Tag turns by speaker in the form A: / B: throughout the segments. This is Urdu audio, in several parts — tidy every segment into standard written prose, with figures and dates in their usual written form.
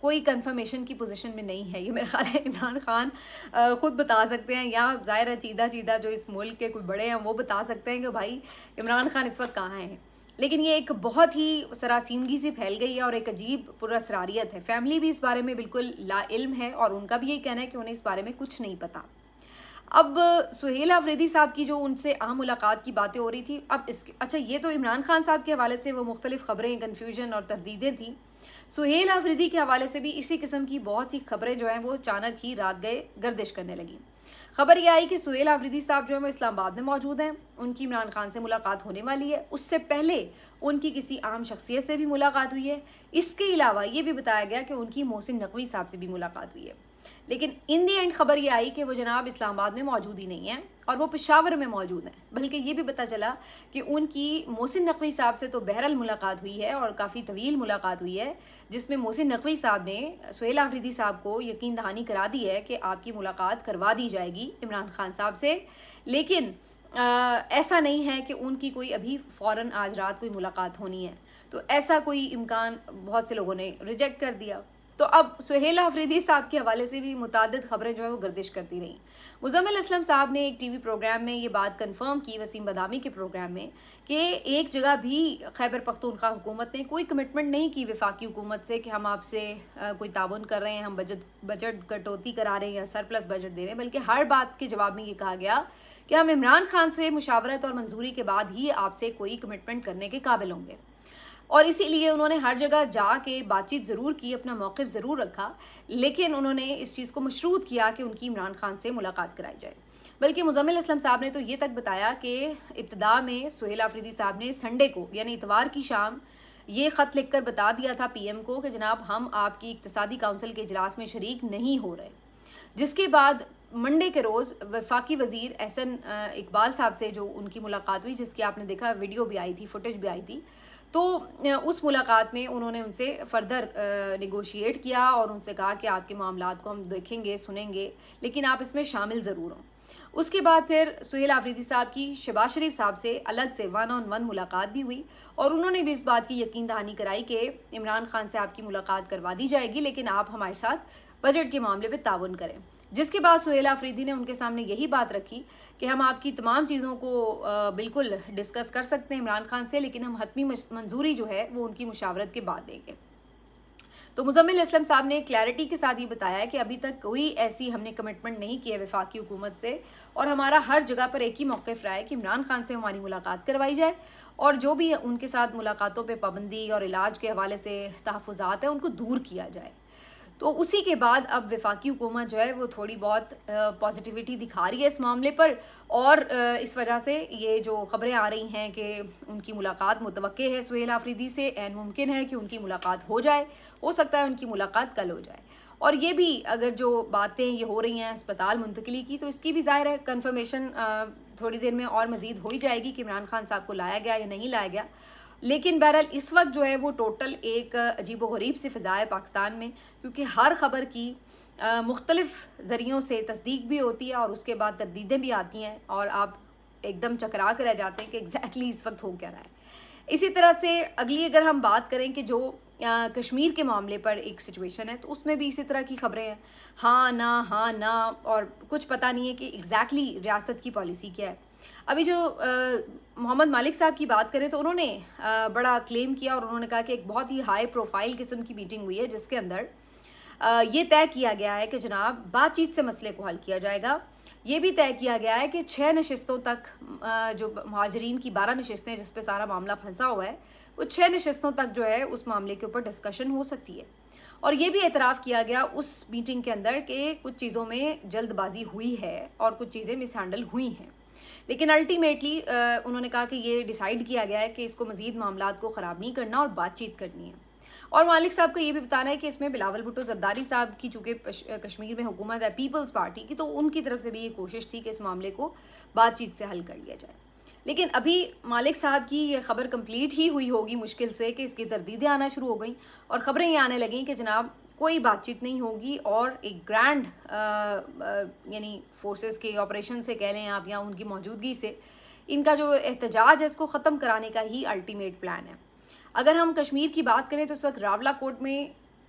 A: کوئی کنفرمیشن کی پوزیشن میں نہیں ہے. یہ میرا خیال ہے عمران خان خود بتا سکتے ہیں, یا ظاہر ہے چیدہ جو اس ملک کے کوئی بڑے ہیں وہ بتا سکتے ہیں کہ بھائی عمران خان اس وقت کہاں ہیں. لیکن یہ ایک بہت ہی سراسیمگی سے پھیل گئی ہے اور ایک عجیب پراسراریت ہے. فیملی بھی اس بارے میں بالکل لا علم ہے اور ان کا بھی یہی کہنا ہے کہ انہیں اس بارے میں کچھ نہیں پتہ. اب سہیل آفریدی صاحب کی جو ان سے اہم ملاقات کی باتیں ہو رہی تھی, اب اچھا یہ تو عمران خان صاحب کے حوالے سے وہ مختلف خبریں, کنفیوژن اور تردیدیں تھیں. سہیل آفریدی کے حوالے سے بھی اسی قسم کی بہت سی خبریں جو ہیں وہ اچانک ہی رات گئے گردش کرنے لگیں. خبر یہ آئی کہ سہیل آفریدی صاحب جو ہیں وہ اسلام آباد میں موجود ہیں, ان کی عمران خان سے ملاقات ہونے والی ہے. اس سے پہلے ان کی کسی عام شخصیت سے بھی ملاقات ہوئی ہے. اس کے علاوہ یہ بھی بتایا گیا کہ ان کی محسن نقوی صاحب سے بھی ملاقات ہوئی ہے. لیکن ان دی اینڈ خبر یہ آئی کہ وہ جناب اسلام آباد میں موجود ہی نہیں ہیں اور وہ پشاور میں موجود ہیں. بلکہ یہ بھی پتہ چلا کہ ان کی محسن نقوی صاحب سے تو بہرحال ملاقات ہوئی ہے اور کافی طویل ملاقات ہوئی ہے, جس میں محسن نقوی صاحب نے سہیل آفریدی صاحب کو یقین دہانی کرا دی ہے کہ آپ کی ملاقات کروا دی جائے گی عمران خان صاحب سے. لیکن ایسا نہیں ہے کہ ان کی کوئی ابھی فوراً آج رات کوئی ملاقات ہونی ہے. تو ایسا کوئی امکان بہت سے لوگوں نے ریجیکٹ کر دیا. تو اب سہیل آفریدی صاحب کے حوالے سے بھی متعدد خبریں جو ہیں وہ گردش کرتی رہیں. مزمل اسلم صاحب نے ایک ٹی وی پروگرام میں یہ بات کنفرم کی, وسیم بادامی کے پروگرام میں, کہ ایک جگہ بھی خیبر پختونخوا حکومت نے کوئی کمٹمنٹ نہیں کی وفاقی حکومت سے کہ ہم آپ سے کوئی تعاون کر رہے ہیں, ہم بجٹ کٹوتی کرا رہے ہیں یا سرپلس بجٹ دے رہے ہیں. بلکہ ہر بات کے جواب میں یہ کہا گیا کہ ہم عمران خان سے مشاورت اور منظوری کے بعد ہی آپ سے کوئی کمٹمنٹ کرنے کے قابل ہوں گے. اور اسی لیے انہوں نے ہر جگہ جا کے بات چیت ضرور کی, اپنا موقف ضرور رکھا, لیکن انہوں نے اس چیز کو مشروط کیا کہ ان کی عمران خان سے ملاقات کرائی جائے. بلکہ مزمل اسلم صاحب نے تو یہ تک بتایا کہ ابتدا میں سہیل آفریدی صاحب نے سنڈے کو یعنی اتوار کی شام یہ خط لکھ کر بتا دیا تھا پی ایم کو کہ جناب ہم آپ کی اقتصادی کونسل کے اجلاس میں شریک نہیں ہو رہے. جس کے بعد منڈے کے روز وفاقی وزیر احسن اقبال صاحب سے جو ان کی ملاقات ہوئی, جس کی آپ نے دیکھا ویڈیو بھی آئی تھی, فوٹیج بھی آئی تھی, تو اس ملاقات میں انہوں نے ان سے فردر نیگوشیٹ کیا اور ان سے کہا کہ آپ کے معاملات کو ہم دیکھیں گے, سنیں گے, لیکن آپ اس میں شامل ضرور ہوں. اس کے بعد پھر سہیل آفریدی صاحب کی شہباز شریف صاحب سے الگ سے 1-on-1 ملاقات بھی ہوئی اور انہوں نے بھی اس بات کی یقین دہانی کرائی کہ عمران خان سے آپ کی ملاقات کروا دی جائے گی, لیکن آپ ہمارے ساتھ بجٹ کے معاملے پہ تعاون کریں. جس کے بعد سہیل آفریدی نے ان کے سامنے یہی بات رکھی کہ ہم آپ کی تمام چیزوں کو بالکل ڈسکس کر سکتے ہیں عمران خان سے, لیکن ہم حتمی منظوری جو ہے وہ ان کی مشاورت کے بعد دیں گے. تو مزمل اسلم صاحب نے کلیئرٹی کے ساتھ یہ بتایا ہے کہ ابھی تک کوئی ایسی ہم نے کمٹمنٹ نہیں کی ہے وفاقی حکومت سے, اور ہمارا ہر جگہ پر ایک ہی موقف رہا ہے کہ عمران خان سے ہماری ملاقات کروائی جائے اور جو بھی ان کے ساتھ ملاقاتوں پہ پابندی اور علاج کے حوالے سے تحفظات ہیں ان کو دور کیا جائے. تو اسی کے بعد اب وفاقی حکومت جو ہے وہ تھوڑی بہت پازیٹیوٹی دکھا رہی ہے اس معاملے پر, اور اس وجہ سے یہ جو خبریں آ رہی ہیں کہ ان کی ملاقات متوقع ہے سہیل آفریدی سے, عین ممکن ہے کہ ان کی ملاقات ہو جائے, ہو سکتا ہے ان کی ملاقات کل ہو جائے. اور یہ بھی اگر جو باتیں یہ ہو رہی ہیں اسپتال منتقلی کی, تو اس کی بھی ظاہر ہے کنفرمیشن تھوڑی دیر میں اور مزید ہو ہی جائے گی کہ عمران خان صاحب کو لایا گیا یا نہیں لایا گیا. لیکن بہرحال اس وقت جو ہے وہ ٹوٹل ایک عجیب و غریب سی فضا ہے پاکستان میں, کیونکہ ہر خبر کی مختلف ذریعوں سے تصدیق بھی ہوتی ہے اور اس کے بعد تردیدیں بھی آتی ہیں اور آپ ایک دم چکرا کے رہ جاتے ہیں کہ ایگزیکٹلی اس وقت ہو کیا رہا ہے. اسی طرح سے اگلی اگر ہم بات کریں کہ جو کشمیر کے معاملے پر ایک سچویشن ہے, تو اس میں بھی اسی طرح کی خبریں ہیں, ہاں نہ, اور کچھ پتہ نہیں ہے کہ ایگزیکٹلی ریاست کی پالیسی کیا ہے. ابھی جو محمد مالک صاحب کی بات کریں تو انہوں نے بڑا کلیم کیا اور انہوں نے کہا کہ ایک بہت ہی ہائی پروفائل قسم کی میٹنگ ہوئی ہے جس کے اندر یہ طے کیا گیا ہے کہ جناب بات چیت سے مسئلے کو حل کیا جائے گا. یہ بھی طے کیا گیا ہے کہ 6 نشستوں تک, جو مہاجرین کی 12 نشستیں جس پہ سارا معاملہ پھنسا ہوا ہے, وہ 6 نشستوں تک جو ہے اس معاملے کے اوپر ڈسکشن ہو سکتی ہے. اور یہ بھی اعتراف کیا گیا اس میٹنگ کے اندر کہ کچھ چیزوں میں جلد بازی ہوئی ہے اور کچھ چیزیں مس ہینڈل ہوئی ہیں, لیکن الٹیمیٹلی انہوں نے کہا کہ یہ ڈیسائیڈ کیا گیا ہے کہ اس کو مزید معاملات کو خراب نہیں کرنا اور بات چیت کرنی ہے. اور مالک صاحب کا یہ بھی بتانا ہے کہ اس میں بلاول بھٹو زرداری صاحب کی چونکہ کشمیر میں حکومت ہے پیپلز پارٹی کی, تو ان کی طرف سے بھی یہ کوشش تھی کہ اس معاملے کو بات چیت سے حل کر لیا جائے. لیکن ابھی مالک صاحب کی یہ خبر کمپلیٹ ہی ہوئی ہوگی مشکل سے کہ اس کی تردیدیں آنا شروع ہو گئیں اور خبریں یہ آنے لگیں کہ جناب کوئی بات چیت نہیں ہوگی اور ایک گرینڈ یعنی فورسز کے آپریشن سے کہہ لیں آپ یا ان کی موجودگی سے ان کا جو احتجاج ہے اس کو ختم کرانے کا ہی الٹیمیٹ پلان ہے. اگر ہم کشمیر کی بات کریں تو اس وقت راولا کوٹ میں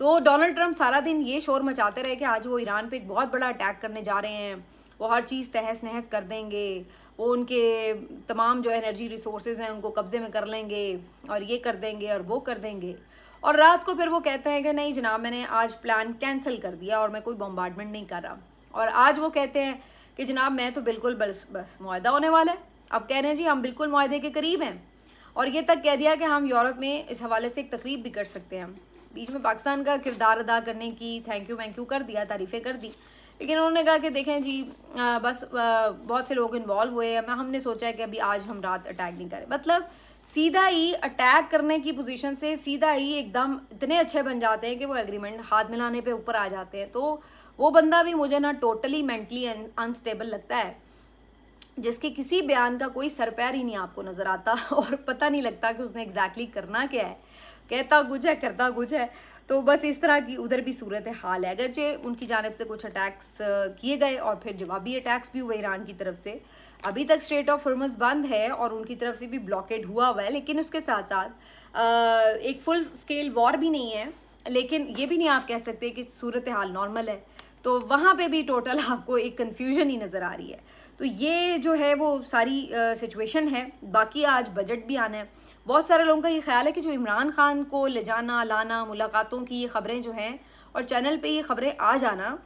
A: تو ڈونلڈ ٹرمپ سارا دن یہ شور مچاتے رہے کہ آج وہ ایران پہ ایک بہت بڑا اٹیک کرنے جا رہے ہیں، وہ ہر چیز تہس نہس کر دیں گے، وہ ان کے تمام جو انرجی ریسورسز ہیں ان کو قبضے میں کر لیں گے اور یہ کر دیں گے اور وہ کر دیں گے، اور رات کو پھر وہ کہتے ہیں کہ نہیں جناب میں نے آج پلان کینسل کر دیا اور میں کوئی بمبارڈمنٹ نہیں کر رہا، اور آج وہ کہتے ہیں کہ جناب میں تو بالکل بس معاہدہ ہونے والا ہے، اب کہہ رہے ہیں جی ہم بالکل معاہدے کے قریب ہیں، اور یہ تک کہہ دیا کہ ہم یورپ میں اس حوالے سے ایک تقریب بھی کر سکتے ہیں۔ بیچ میں پاکستان کا کردار ادا کرنے کی تھینک یو کر دیا، تعریفیں کر دی، لیکن انہوں نے کہا کہ دیکھیں جی بس بہت سے لوگ انوالو ہوئے ہیں، ہم نے سوچا ہے کہ ابھی آج ہم رات اٹیک نہیں کریں، مطلب سیدھا ہی اٹیک کرنے کی پوزیشن سے سیدھا ہی ایک دم اتنے اچھے بن جاتے ہیں کہ وہ ایگریمنٹ ہاتھ ملانے پہ اوپر آ جاتے ہیں۔ تو وہ بندہ بھی مجھے نا ٹوٹلی مینٹلی انسٹیبل لگتا ہے، جس کے کسی بیان کا کوئی سر پیر ہی نہیں آپ کو نظر آتا اور پتہ نہیں لگتا کہ اس نے ایگزیکٹلی کرنا کیا ہے، کہتا کچھ ہے کرتا کچھ ہے۔ تو بس اس طرح کی ادھر بھی صورت حال ہے، اگرچہ ان کی جانب سے کچھ اٹیکس کیے گئے اور پھر جوابی اٹیکس بھی ہوئے ایران کی طرف سے، ابھی تک اسٹریٹ آف ہرمز بند ہے اور ان کی طرف سے بھی بلاکیڈ ہوا ہے، لیکن اس کے ساتھ ساتھ ایک فل اسکیل وار بھی نہیں ہے، لیکن یہ بھی نہیں آپ کہہ سکتے کہ صورت حال نارمل ہے، تو وہاں پہ بھی ٹوٹل آپ کو ایک کنفیوژن ہی نظر آ رہی ہے۔ تو یہ جو ہے وہ ساری سچویشن ہے۔ باقی آج بجٹ بھی آنا ہے، بہت سارے لوگوں کا یہ خیال ہے کہ جو عمران خان کو لے جانا لانا، ملاقاتوں کی یہ خبریں جو ہیں اور چینل پہ یہ خبریں آ جانا،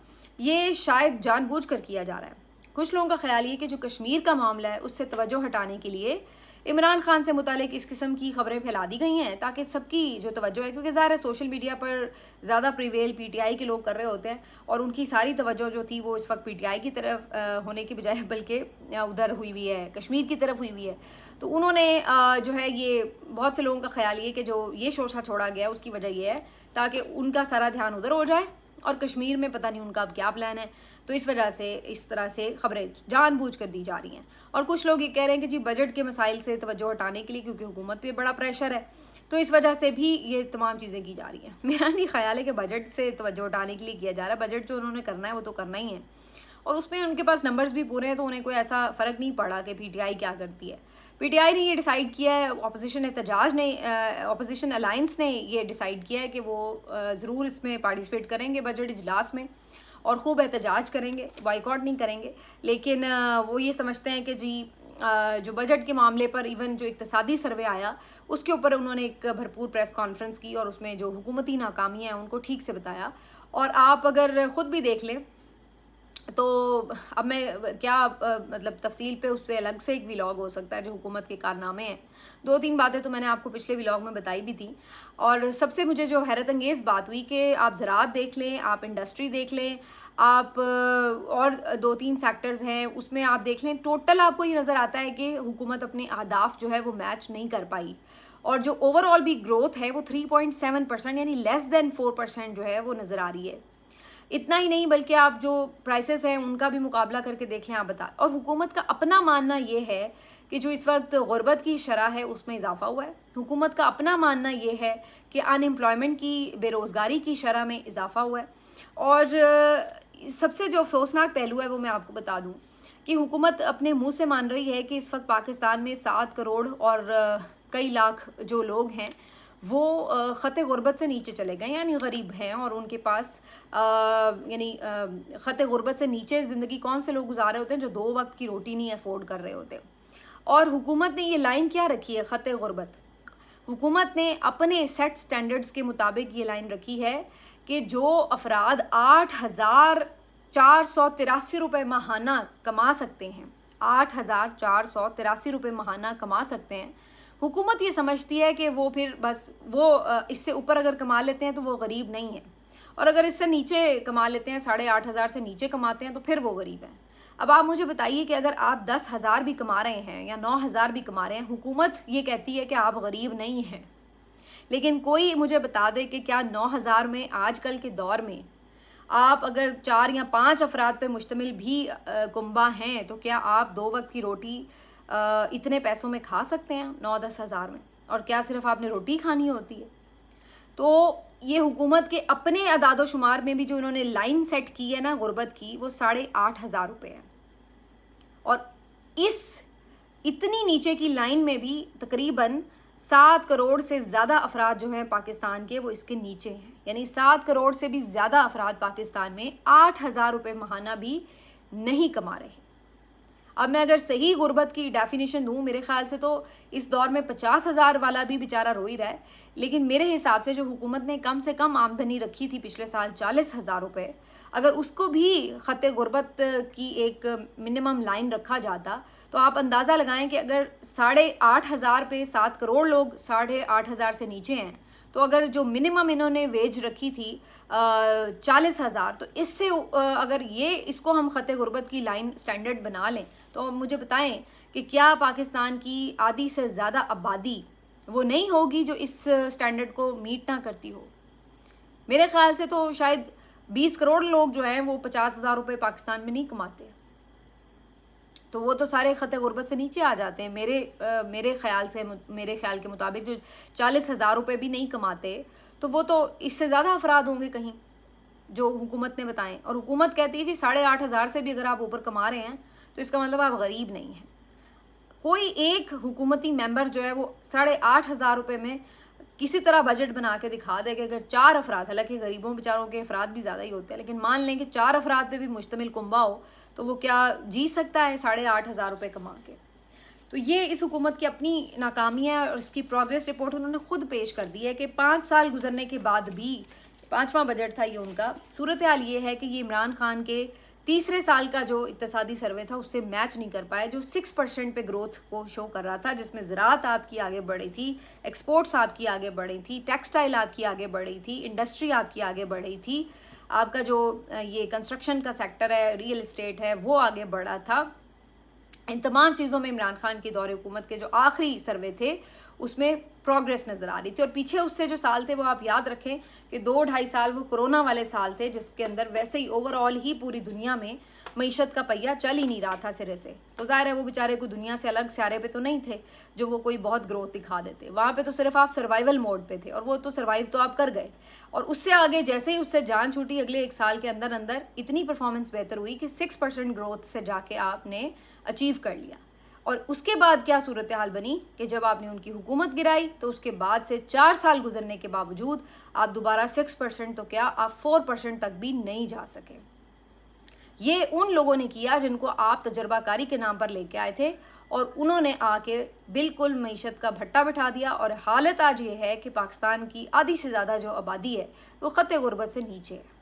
A: یہ شاید جان بوجھ کر کیا جا رہا ہے۔ کچھ لوگوں کا خیال یہ کہ جو کشمیر کا معاملہ ہے اس سے توجہ ہٹانے کے لیے عمران خان سے متعلق اس قسم کی خبریں پھیلا دی گئی ہیں تاکہ سب کی جو توجہ ہے، کیونکہ ظاہر ہے سوشل میڈیا پر زیادہ پریویل پی ٹی آئی کے لوگ کر رہے ہوتے ہیں اور ان کی ساری توجہ جو تھی وہ اس وقت پی ٹی آئی کی طرف ہونے کی بجائے بلکہ ادھر ہوئی ہوئی ہے، کشمیر کی طرف ہوئی ہوئی ہے۔ تو انہوں نے جو ہے یہ بہت سے لوگوں کا خیال یہ کہ جو یہ شورشا چھوڑا گیا اس کی وجہ یہ ہے تاکہ ان کا سارا دھیان ادھر ہو جائے اور کشمیر میں پتہ نہیں ان کا اب کیا پلان ہے، تو اس وجہ سے اس طرح سے خبریں جان بوجھ کر دی جا رہی ہیں۔ اور کچھ لوگ یہ کہہ رہے ہیں کہ جی بجٹ کے مسائل سے توجہ ہٹانے کے لیے، کیونکہ حکومت پہ بڑا پریشر ہے، تو اس وجہ سے بھی یہ تمام چیزیں کی جا رہی ہیں۔ میرا نہیں خیال ہے کہ بجٹ سے توجہ ہٹانے کے لیے کیا جا رہا ہے، بجٹ جو انہوں نے کرنا ہے وہ تو کرنا ہی ہے، اور اس میں ان کے پاس نمبرز بھی پورے ہیں، تو انہیں کوئی ایسا فرق نہیں پڑا کہ پی ٹی آئی کیا کرتی ہے۔ پی ٹی آئی نے یہ ڈیسائیڈ کیا ہے، اپوزیشن الائنس نے یہ ڈیسائیڈ کیا ہے کہ وہ ضرور اس میں پارٹیسپیٹ کریں گے بجٹ اجلاس میں اور خوب احتجاج کریں گے، بائیکاٹ نہیں کریں گے، لیکن وہ یہ سمجھتے ہیں کہ جی جو بجٹ کے معاملے پر ایون جو اقتصادی سروے آیا اس کے اوپر انہوں نے ایک بھرپور پریس کانفرنس کی اور اس میں جو حکومتی ناکامیاں ہیں ان کو ٹھیک سے بتایا۔ اور آپ اگر خود بھی دیکھ لیں تو اب میں کیا مطلب تفصیل پہ اس پہ الگ سے ایک ولاگ ہو سکتا ہے جو حکومت کے کارنامے ہیں، 2-3 باتیں تو میں نے آپ کو پچھلے ولاگ میں بتائی بھی تھیں، اور سب سے مجھے جو حیرت انگیز بات ہوئی کہ آپ زراعت دیکھ لیں، آپ انڈسٹری دیکھ لیں، آپ اور 2-3 سیکٹرز ہیں اس میں آپ دیکھ لیں، ٹوٹل آپ کو یہ نظر آتا ہے کہ حکومت اپنے اہداف جو ہے وہ میچ نہیں کر پائی، اور جو اوور آل بھی گروتھ ہے وہ 3.7% یعنی لیس دین 4% جو ہے وہ نظر آ رہی ہے۔ اتنا ہی نہیں بلکہ آپ جو پرائسز ہیں ان کا بھی مقابلہ کر کے دیکھ لیں آپ بتا، اور حکومت کا اپنا ماننا یہ ہے کہ جو اس وقت غربت کی شرح ہے اس میں اضافہ ہوا ہے، حکومت کا اپنا ماننا یہ ہے کہ ان امپلائمنٹ کی، بے روزگاری کی شرح میں اضافہ ہوا ہے، اور سب سے جو افسوسناک پہلو ہے وہ میں آپ کو بتا دوں کہ حکومت اپنے منہ سے مان رہی ہے کہ اس وقت پاکستان میں 7 کروڑ اور کئی لاکھ جو لوگ ہیں وہ خط غربت سے نیچے چلے گئے، یعنی غریب ہیں، اور ان کے پاس یعنی خط غربت سے نیچے زندگی کون سے لوگ گزارے ہوتے ہیں جو 2 وقت کی روٹی نہیں افورڈ کر رہے ہوتے۔ اور حکومت نے یہ لائن کیا رکھی ہے خط غربت، حکومت نے اپنے سیٹ سٹینڈرڈز کے مطابق یہ لائن رکھی ہے کہ جو افراد 8,483 روپے ماہانہ کما سکتے ہیں، 8,483 روپے ماہانہ کما سکتے ہیں، حکومت یہ سمجھتی ہے کہ وہ پھر بس وہ اس سے اوپر اگر کما لیتے ہیں تو وہ غریب نہیں ہیں، اور اگر اس سے نیچے کما لیتے ہیں 8,500 سے نیچے کماتے ہیں تو پھر وہ غریب ہیں۔ اب آپ مجھے بتائیے کہ اگر آپ 10,000 بھی کما رہے ہیں یا 9,000 بھی کما رہے ہیں، حکومت یہ کہتی ہے کہ آپ غریب نہیں ہیں، لیکن کوئی مجھے بتا دے کہ کیا 9,000 میں آج کل کے دور میں آپ اگر 4 یا 5 افراد پہ مشتمل بھی کنبہ ہیں تو کیا آپ 2 وقت کی روٹی اتنے پیسوں میں کھا سکتے ہیں 9-10 ہزار میں؟ اور کیا صرف آپ نے روٹی کھانی ہوتی ہے؟ تو یہ حکومت کے اپنے اعداد و شمار میں بھی جو انہوں نے لائن سیٹ کی ہے نا غربت کی، وہ 8,500 روپے ہے، اور اس اتنی نیچے کی لائن میں بھی تقریباً 7 کروڑ سے زیادہ افراد جو ہیں پاکستان کے وہ اس کے نیچے ہیں، یعنی 7 کروڑ سے بھی زیادہ افراد پاکستان میں 8,000 روپے ماہانہ بھی نہیں کما رہے۔ اب میں اگر صحیح غربت کی ڈیفینیشن دوں، میرے خیال سے تو اس دور میں 50,000 والا بھی بیچارہ رو ہی رہا ہے، لیکن میرے حساب سے جو حکومت نے کم سے کم آمدنی رکھی تھی پچھلے سال 40,000 روپے، اگر اس کو بھی خط غربت کی ایک منیمم لائن رکھا جاتا تو آپ اندازہ لگائیں کہ اگر 8,500 پہ 7 کروڑ لوگ 8,500 سے نیچے ہیں، تو اگر جو منیمم انہوں نے ویج رکھی تھی 40,000، تو اس سے اگر اس کو ہم خط غربت کی لائن سٹینڈرڈ بنا لیں تو مجھے بتائیں کہ کیا پاکستان کی آدھی سے زیادہ آبادی وہ نہیں ہوگی جو اس سٹینڈرڈ کو میٹ نہ کرتی ہو؟ میرے خیال سے تو شاید 20 کروڑ لوگ جو ہیں وہ 50,000 روپے پاکستان میں نہیں کماتے، تو وہ تو سارے خط غربت سے نیچے آ جاتے ہیں۔ میرے خیال کے مطابق جو 40,000 روپے بھی نہیں کماتے تو وہ تو اس سے زیادہ افراد ہوں گے کہیں جو حکومت نے بتائیں، اور حکومت کہتی ہے جی 8,500 سے بھی اگر آپ اوپر کما رہے ہیں تو اس کا مطلب آپ غریب نہیں ہیں۔ کوئی ایک حکومتی ممبر جو ہے وہ 8,500 روپے میں کسی طرح بجٹ بنا کے دکھا دے کہ اگر 4 افراد، حالانکہ غریبوں بیچاروں کے افراد بھی زیادہ ہی ہوتے ہیں، لیکن مان لیں کہ 4 افراد پہ بھی مشتمل کنبہ ہو تو وہ کیا جی سکتا ہے 8,500 روپے کما کے؟ تو یہ اس حکومت کی اپنی ناکامی ہے، اور اس کی پروگریس رپورٹ انہوں نے خود پیش کر دی ہے کہ 5 سال گزرنے کے بعد بھی 5واں بجٹ تھا یہ ان کا، صورتحال یہ ہے کہ یہ عمران خان کے تیسرے سال کا جو اقتصادی سروے تھا اس سے میچ نہیں کر پائے، جو 6% پہ گروتھ کو شو کر رہا تھا، جس میں زراعت آپ کی آگے بڑھی تھی، ایکسپورٹس آپ کی آگے بڑھی تھی، ٹیکسٹائل آپ کی آگے بڑھی تھی، انڈسٹری آپ کی آگے بڑھی تھی، آپ کا جو یہ کنسٹرکشن کا سیکٹر ہے، ریئل اسٹیٹ ہے، وہ آگے بڑھا تھا۔ ان تمام چیزوں میں عمران خان کے دور حکومت کے جو آخری سروے تھے اس میں پروگریس نظر آ رہی تھی، اور پیچھے اس سے جو سال تھے وہ آپ یاد رکھیں کہ 2-2.5 سال وہ کرونا والے سال تھے، جس کے اندر ویسے ہی اوور آل ہی پوری دنیا میں معیشت کا پہیہ چل ہی نہیں رہا تھا سرے سے، تو ظاہر ہے وہ بیچارے کو دنیا سے الگ سیارے پہ تو نہیں تھے جو وہ کوئی بہت گروتھ دکھا دیتے، وہاں پہ تو صرف آپ سروائیول موڈ پہ تھے، اور وہ تو سروائیو تو آپ کر گئے، اور اس سے آگے جیسے ہی اس سے جان چھوٹی اگلے 1 سال کے اندر اتنی پرفارمنس بہتر ہوئی کہ 6% گروتھ سے جا کے آپ نے اچیو کر لیا۔ اور اس کے بعد کیا صورتحال بنی کہ جب آپ نے ان کی حکومت گرائی تو اس کے بعد سے 4 سال گزرنے کے باوجود آپ دوبارہ 6% تو کیا آپ 4% تک بھی نہیں جا سکے۔ یہ ان لوگوں نے کیا جن کو آپ تجربہ کاری کے نام پر لے کے آئے تھے، اور انہوں نے آ کے بالکل معیشت کا بھٹا بٹھا دیا، اور حالت آج یہ ہے کہ پاکستان کی آدھی سے زیادہ جو آبادی ہے وہ خط غربت سے نیچے ہے۔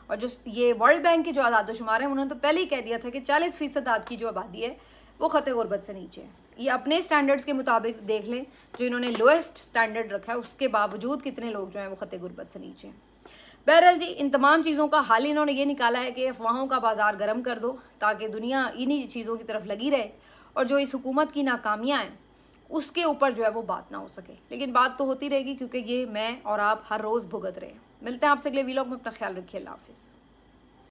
A: اور جو یہ ورلڈ بینک کے جو اعداد و شمار ہیں انہوں نے تو پہلے ہی کہہ دیا تھا کہ 40% آپ کی جو آبادی ہے وہ خط غربت سے نیچے ہے۔ یہ اپنے سٹینڈرڈز کے مطابق دیکھ لیں، جو انہوں نے لوئسٹ سٹینڈرڈ رکھا ہے اس کے باوجود کتنے لوگ جو ہیں وہ خط غربت سے نیچے ہیں۔ بہرحال جی، ان تمام چیزوں کا حل انہوں نے یہ نکالا ہے کہ افواہوں کا بازار گرم کر دو تاکہ دنیا انہی چیزوں کی طرف لگی رہے، اور جو اس حکومت کی ناکامیاں ہیں اس کے اوپر جو ہے وہ بات نہ ہو سکے، لیکن بات تو ہوتی رہے گی کیونکہ یہ میں اور آپ ہر روز بھگت رہے ہیں۔ ملتے ہیں آپ سے اگلے ویلاگ میں، اپنا خیال رکھیے، اللہ حافظ۔